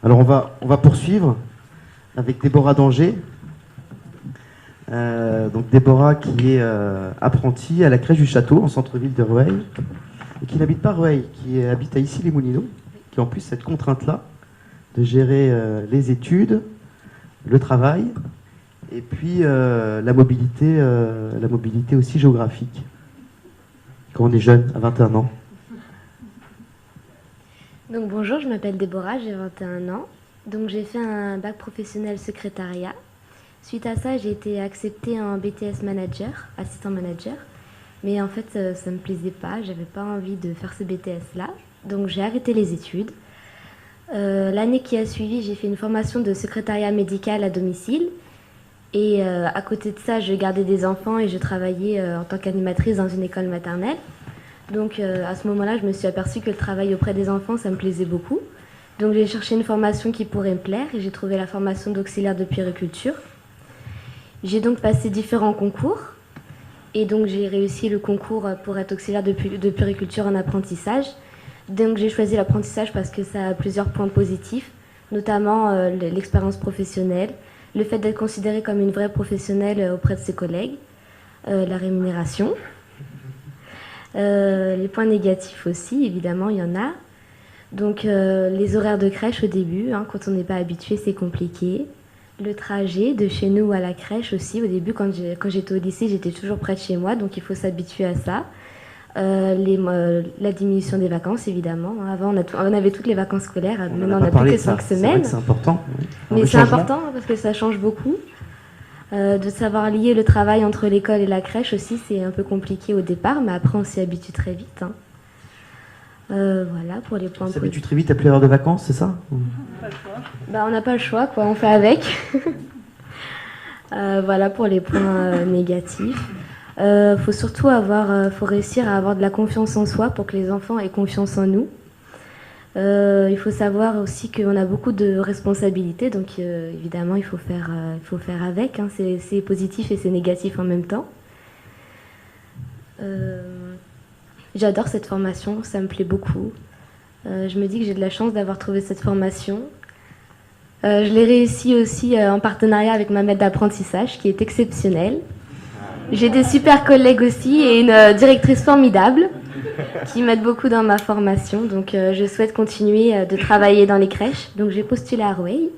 Alors on va poursuivre avec Déborah d'Angers. Donc Déborah qui est apprentie à la crèche du château en centre-ville de Rueil et qui n'habite pas Rueil, qui habite à Issy-les-Moulineaux, qui a en plus cette contrainte-là de gérer les études, le travail et puis la mobilité aussi géographique quand on est jeune, à 21 ans. Donc bonjour, je m'appelle Déborah, j'ai 21 ans. Donc j'ai fait un bac professionnel secrétariat. Suite à ça, j'ai été acceptée en BTS manager, assistant manager. Mais en fait, ça ne me plaisait pas, j'avais pas envie de faire ce BTS-là. Donc j'ai arrêté les études. L'année qui a suivi, j'ai fait une formation de secrétariat médical à domicile. Et à côté de ça, je gardais des enfants et je travaillais en tant qu'animatrice dans une école maternelle. Donc à ce moment-là, je me suis aperçue que le travail auprès des enfants, ça me plaisait beaucoup. Donc j'ai cherché une formation qui pourrait me plaire et j'ai trouvé la formation d'auxiliaire de puériculture. J'ai donc passé différents concours et donc j'ai réussi le concours pour être auxiliaire de puériculture en apprentissage. Donc j'ai choisi l'apprentissage parce que ça a plusieurs points positifs, notamment l'expérience professionnelle, le fait d'être considérée comme une vraie professionnelle auprès de ses collègues, la rémunération. Les points négatifs aussi, évidemment, il y en a. Donc les horaires de crèche au début, quand on n'est pas habitué, c'est compliqué. Le trajet de chez nous à la crèche aussi, au début, quand j'étais au lycée, j'étais toujours près de chez moi, donc il faut s'habituer à ça. La diminution des vacances, évidemment. Avant, on avait toutes les vacances scolaires, maintenant on n'a plus que 5 semaines. C'est vrai que c'est important. Oui. Mais c'est important parce que ça change beaucoup. De savoir lier le travail entre l'école et la crèche aussi, c'est un peu compliqué au départ, mais après on s'y habitue très vite. Voilà pour les points. On s'habitue très vite à plus l'heure de vacances, c'est ça? Pas le choix. Bah, on n'a pas le choix, quoi. On fait avec. Voilà pour les points négatifs. Faut surtout faut réussir à avoir de la confiance en soi pour que les enfants aient confiance en nous. Il faut savoir aussi qu'on a beaucoup de responsabilités, donc évidemment il faut faire avec, c'est positif et c'est négatif en même temps. J'adore cette formation, ça me plaît beaucoup. Je me dis que j'ai de la chance d'avoir trouvé cette formation. Je l'ai réussi aussi en partenariat avec ma maître d'apprentissage qui est exceptionnelle. J'ai des super collègues aussi et une directrice formidable qui m'aide beaucoup dans ma formation. Donc je souhaite continuer de travailler dans les crèches. Donc j'ai postulé à Rueil.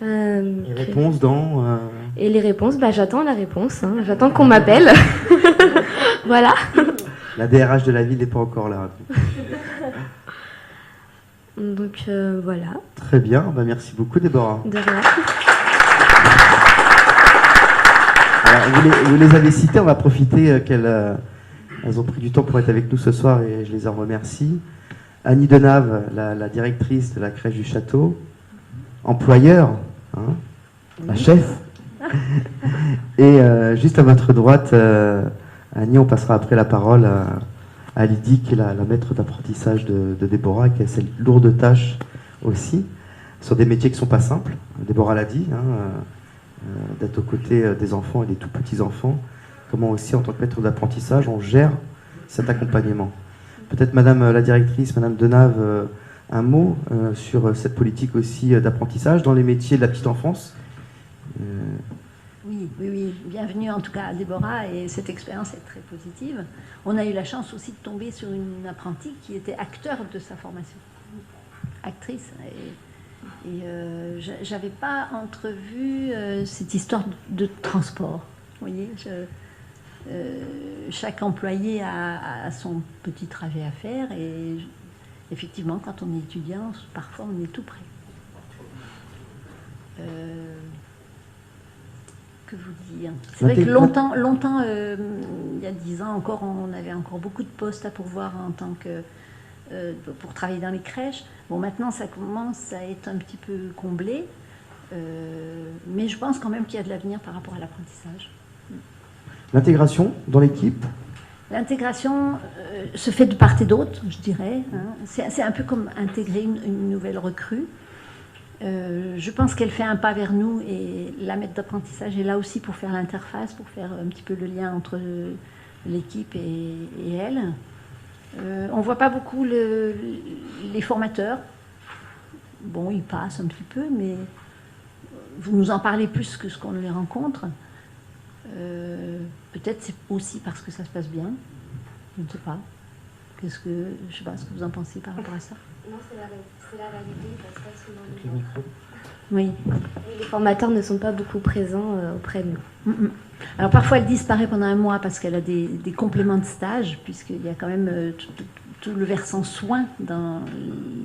Les réponses dans... Et les réponses, j'attends la réponse. J'attends qu'on m'appelle. Voilà. La DRH de la ville n'est pas encore là. Donc voilà. Très bien, merci beaucoup Déborah. De rien. Alors, vous les avez citées, on va profiter qu'elles ont pris du temps pour être avec nous ce soir et je les en remercie. Annie Denave, la directrice de la crèche du château, employeur, la chef. Et juste à votre droite, Annie, on passera après la parole à Lydie, qui est la maître d'apprentissage de Déborah, qui a cette lourde tâche aussi, sur des métiers qui ne sont pas simples. Déborah l'a dit, d'être aux côtés des enfants et des tout petits enfants. Comment aussi, en tant que maître d'apprentissage, on gère cet accompagnement. Peut-être Madame la directrice, Madame Denave, un mot sur cette politique aussi d'apprentissage dans les métiers de la petite enfance. Oui. Bienvenue en tout cas à Déborah et cette expérience est très positive. On a eu la chance aussi de tomber sur une apprentie qui était acteur de sa formation, actrice. Et j'avais pas entrevu cette histoire de transport. Vous voyez, chaque employé a son petit trajet à faire et effectivement, quand on est étudiant, parfois on est tout près. Que vous dire? C'est vrai que longtemps, il y a 10 ans encore, on avait encore beaucoup de postes à pourvoir en tant que pour travailler dans les crèches. Bon, maintenant, ça commence à être un petit peu comblé, mais je pense quand même qu'il y a de l'avenir par rapport à l'apprentissage. L'intégration dans l'équipe? L'intégration se fait de part et d'autre, je dirais. C'est un peu comme intégrer une nouvelle recrue. Je pense qu'elle fait un pas vers nous et la maître d'apprentissage est là aussi pour faire l'interface, pour faire un petit peu le lien entre l'équipe et elle. On ne voit pas beaucoup les formateurs. bon, ils passent un petit peu, mais vous nous en parlez plus que ce qu'on les rencontre. Peut-être c'est aussi parce que ça se passe bien. Je ne sais pas. Je ne sais pas ce que vous en pensez par rapport à ça. Non, c'est la réalité, ça se passe souvent bien. Oui. Les formateurs ne sont pas beaucoup présents auprès de nous. Alors parfois elle disparaît pendant un mois parce qu'elle a des compléments de stage, puisqu'il y a quand même tout le versant soins dans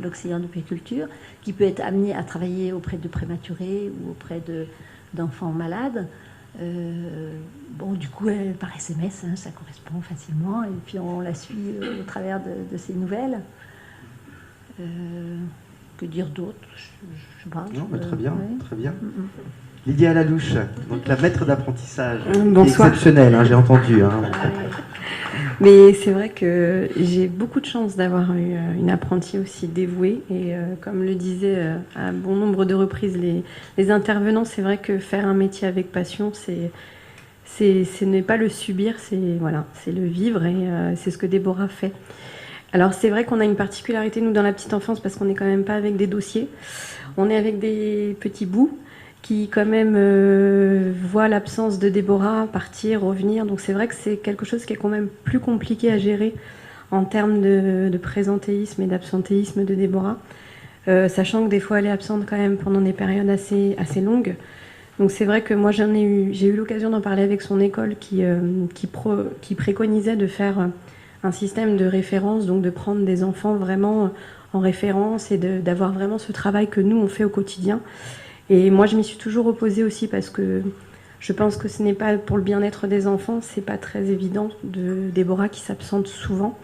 l'auxiliaire de puériculture, qui peut être amené à travailler auprès de prématurés ou auprès d'enfants malades. Bon, du coup, par SMS, ça correspond facilement, et puis on la suit au travers de ses nouvelles. Que dire d'autre? Je sais pas. Non, mais très bien, ouais. très bien. Lydia Lalouche, donc la maître d'apprentissage, Bonsoir. exceptionnelle, j'ai entendu. Mais c'est vrai que j'ai beaucoup de chance d'avoir eu une apprentie aussi dévouée. Et comme le disaient à bon nombre de reprises les intervenants, c'est vrai que faire un métier avec passion, ce n'est pas le subir, c'est le vivre. Et c'est ce que Déborah fait. Alors c'est vrai qu'on a une particularité, nous, dans la petite enfance, parce qu'on n'est quand même pas avec des dossiers. On est avec des petits bouts qui quand même voient l'absence de Déborah partir, revenir. Donc c'est vrai que c'est quelque chose qui est quand même plus compliqué à gérer en termes de présentéisme et d'absentéisme de Déborah, sachant que des fois elle est absente quand même pendant des périodes assez longues. Donc c'est vrai que moi j'ai eu l'occasion d'en parler avec son école qui préconisait de faire un système de référence, donc de prendre des enfants vraiment en référence et d'avoir vraiment ce travail que nous on fait au quotidien. Et moi, je m'y suis toujours opposée aussi parce que je pense que ce n'est pas pour le bien-être des enfants, c'est pas très évident de Déborah qui s'absente souvent.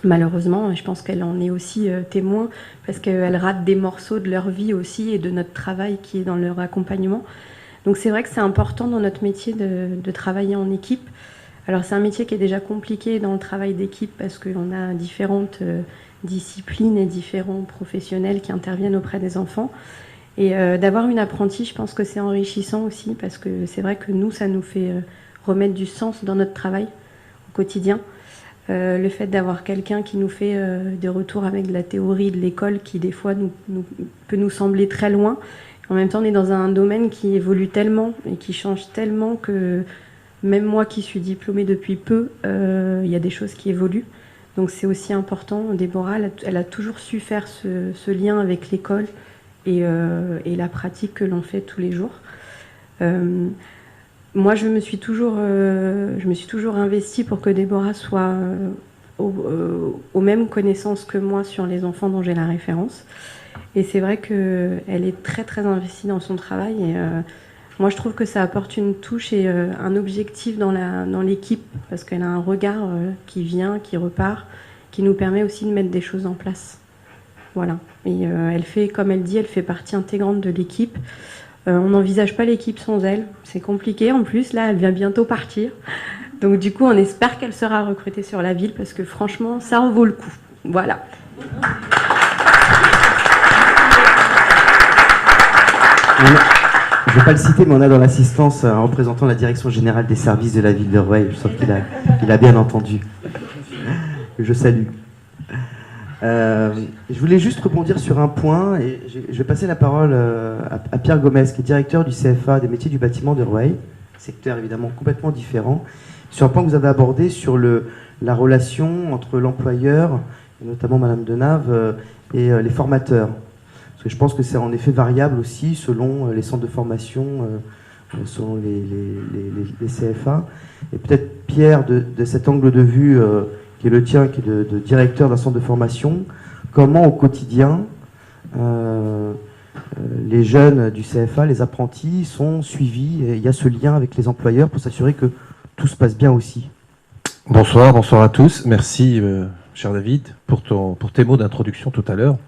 Malheureusement, je pense qu'elle en est aussi témoin parce qu'elle rate des morceaux de leur vie aussi et de notre travail qui est dans leur accompagnement. Donc c'est vrai que c'est important dans notre métier de travailler en équipe. Alors c'est un métier qui est déjà compliqué dans le travail d'équipe parce qu'on a différentes disciplines et différents professionnels qui interviennent auprès des enfants. Et d'avoir une apprentie, je pense que c'est enrichissant aussi, parce que c'est vrai que nous, ça nous fait remettre du sens dans notre travail au quotidien. Le fait d'avoir quelqu'un qui nous fait des retours avec de la théorie de l'école, qui des fois peut nous sembler très loin. En même temps, on est dans un domaine qui évolue tellement et qui change tellement que même moi qui suis diplômée depuis peu, il y a des choses qui évoluent. Donc c'est aussi important. Déborah, elle a toujours su faire ce lien avec l'école et la pratique que l'on fait tous les jours. Moi, je me suis toujours investie pour que Déborah soit aux mêmes connaissances que moi sur les enfants dont j'ai la référence. Et c'est vrai qu'elle est très très investie dans son travail. Et moi, je trouve que ça apporte une touche et un objectif dans l'équipe, parce qu'elle a un regard qui vient, qui repart, qui nous permet aussi de mettre des choses en place. Voilà. Et elle fait, comme elle dit, elle fait partie intégrante de l'équipe. On n'envisage pas l'équipe sans elle. C'est compliqué. En plus, là, elle vient bientôt partir. Donc, du coup, on espère qu'elle sera recrutée sur la ville parce que, franchement, ça en vaut le coup. Voilà. Je ne vais pas le citer, mais on a dans l'assistance un représentant de la direction générale des services de la ville de Rueil. Je sens qu'il a bien entendu. Je salue. Je voulais juste rebondir sur un point et je vais passer la parole à Pierre Gomez, qui est directeur du CFA des métiers du bâtiment de Rueil, secteur évidemment complètement différent, sur un point que vous avez abordé sur la relation entre l'employeur, et notamment Madame Denave, et les formateurs. Parce que je pense que c'est en effet variable aussi selon les centres de formation, selon les CFA. Et peut-être Pierre, de cet angle de vue qui est le tien, qui est de directeur d'un centre de formation, comment au quotidien les jeunes du CFA, les apprentis, sont suivis et il y a ce lien avec les employeurs pour s'assurer que tout se passe bien aussi. Bonsoir à tous. Merci, cher David, pour tes mots d'introduction tout à l'heure.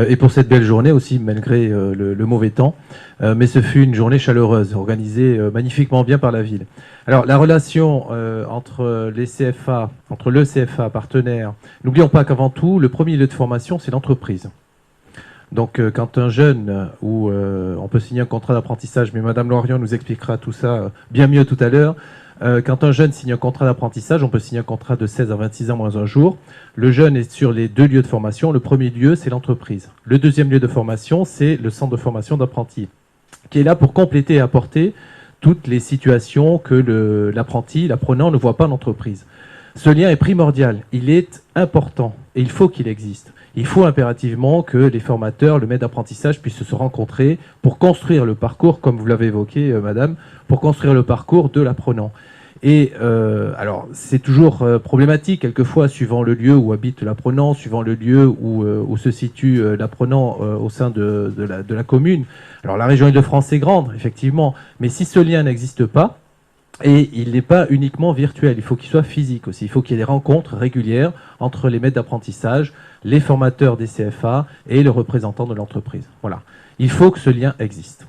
Et pour cette belle journée aussi, malgré le mauvais temps. Mais ce fut une journée chaleureuse, organisée magnifiquement bien par la ville. Alors, la relation entre le CFA partenaire, n'oublions pas qu'avant tout, le premier lieu de formation, c'est l'entreprise. Donc, quand un jeune, on peut signer un contrat d'apprentissage, mais Madame Lorion nous expliquera tout ça bien mieux tout à l'heure, Quand un jeune signe un contrat d'apprentissage, on peut signer un contrat de 16 à 26 ans moins un jour. Le jeune est sur les 2 lieux de formation. Le premier lieu, c'est l'entreprise. Le deuxième lieu de formation, c'est le centre de formation d'apprentis, qui est là pour compléter et apporter toutes les situations que l'apprenti, l'apprenant ne voit pas en entreprise. Ce lien est primordial, il est important et il faut qu'il existe. Il faut impérativement que les formateurs, le maître d'apprentissage puissent se rencontrer pour construire le parcours, comme vous l'avez évoqué, madame, pour construire le parcours de l'apprenant. Et alors, c'est toujours problématique, quelquefois, suivant le lieu où habite l'apprenant, suivant le lieu où se situe l'apprenant au sein de la commune. Alors, la région Île-de-France est grande, effectivement, mais si ce lien n'existe pas, et il n'est pas uniquement virtuel, il faut qu'il soit physique aussi. Il faut qu'il y ait des rencontres régulières entre les maîtres d'apprentissage, les formateurs des CFA et le représentant de l'entreprise. Voilà. Il faut que ce lien existe.